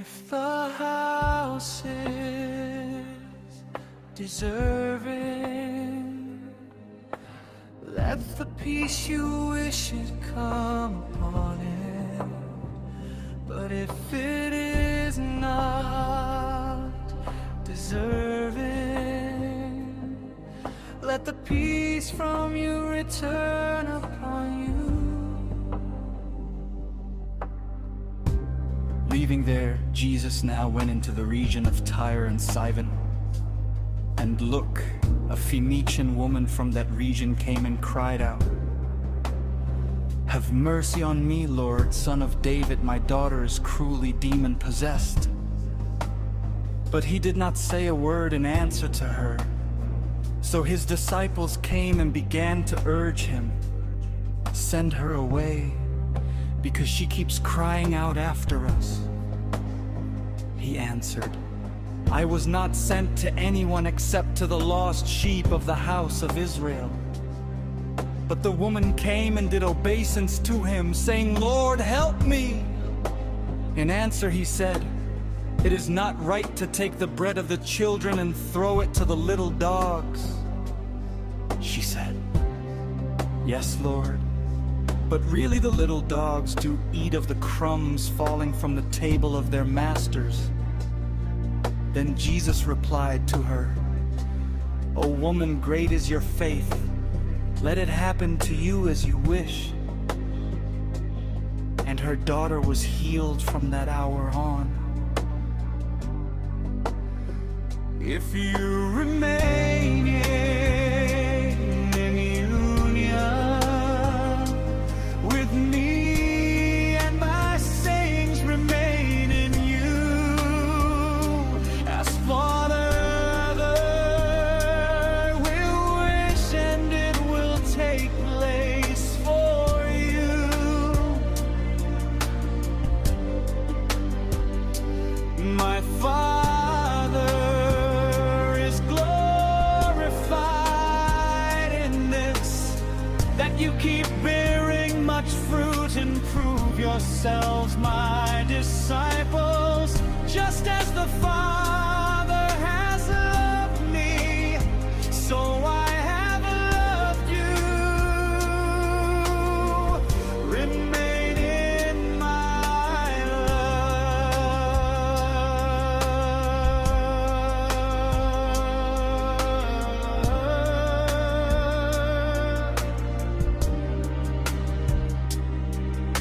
If the house is deserving, let the peace you wish it come upon it. But if it is not deserving, let the peace from you return upon you. Leaving there, Jesus now went into the region of Tyre and Sidon. And look, a Phoenician woman from that region came and cried out, "Have mercy on me, Lord, Son of David, my daughter is cruelly demon-possessed." But he did not say a word in answer to her. So his disciples came and began to urge him, "Send her away, because she keeps crying out after us." He answered, "I was not sent to anyone except to the lost sheep of the house of Israel." But the woman came and did obeisance to him, saying, "Lord, help me." In answer he said, "It is not right to take the bread of the children and throw it to the little dogs." She said, "Yes, Lord, but really the little dogs do eat of the crumbs falling from the table of their masters." Then Jesus replied to her, "O woman, great is your faith. Let it happen to you as you wish." And her daughter was healed from that hour on. If you remain in union with me, and my sayings remain in you, as Father will wish, and it will take place for you. My Father is glorified in this, that you keep bearing much fruit and prove yourselves my disciples, just as the Father has loved me, so I have loved you. Remain in my love.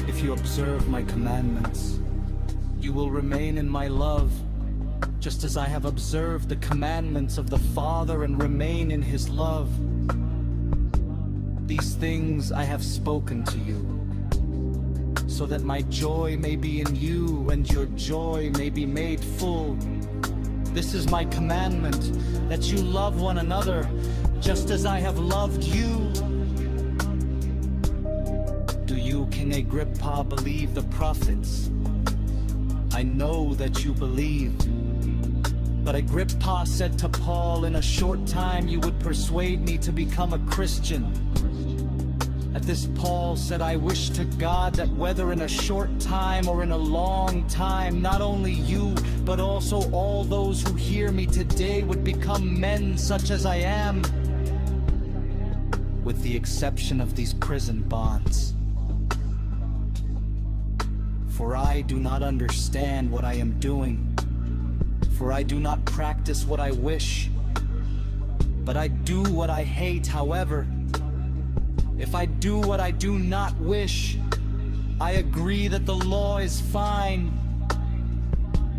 If you observe my commandments, you will remain in my love, just as I have observed the commandments of the Father and remain in his love. These things I have spoken to you, so that my joy may be in you and your joy may be made full. This is my commandment, that you love one another, just as I have loved you. Do you, King Agrippa, believe the prophets? I know that you believe. But Agrippa said to Paul, "In a short time you would persuade me to become a Christian." At this Paul said, "I wish to God that whether in a short time or in a long time, not only you, but also all those who hear me today would become men such as I am, with the exception of these prison bonds. For I do not understand what I am doing, for I do not practice what I wish, but I do what I hate. However, if I do what I do not wish, I agree that the law is fine.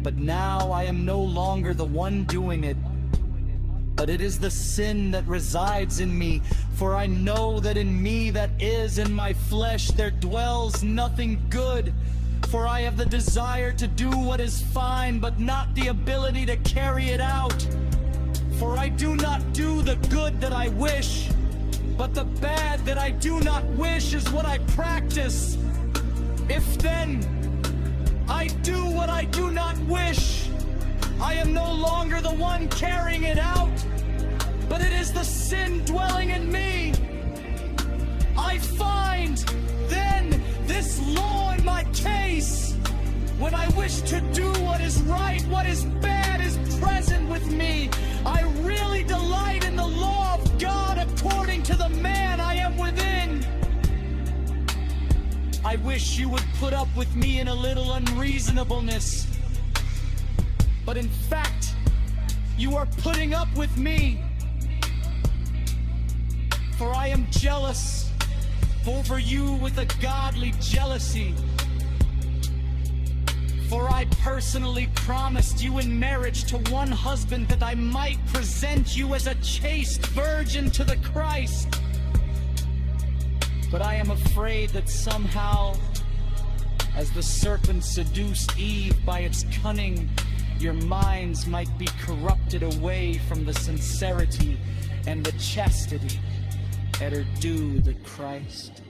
But now I am no longer the one doing it, but it is the sin that resides in me. For I know that in me, that is in my flesh, there dwells nothing good. For I have the desire to do what is fine, but not the ability to carry it out. For I do not do the good that I wish, but the bad that I do not wish is what I practice. If then I do what I do not wish, I am no longer the one carrying it out, but it is the sin dwelling in me. I find then this law in my case, when I wish to do what is right, what is bad is present with me. I really delight in the law of God according to the man I am within. I wish you would put up with me in a little unreasonableness. But in fact, you are putting up with me. For I am jealous over you with a godly jealousy. For I personally promised you in marriage to one husband, that I might present you as a chaste virgin to the Christ. But I am afraid that somehow, as the serpent seduced Eve by its cunning, your minds might be corrupted away from the sincerity and the chastity that are due to Christ.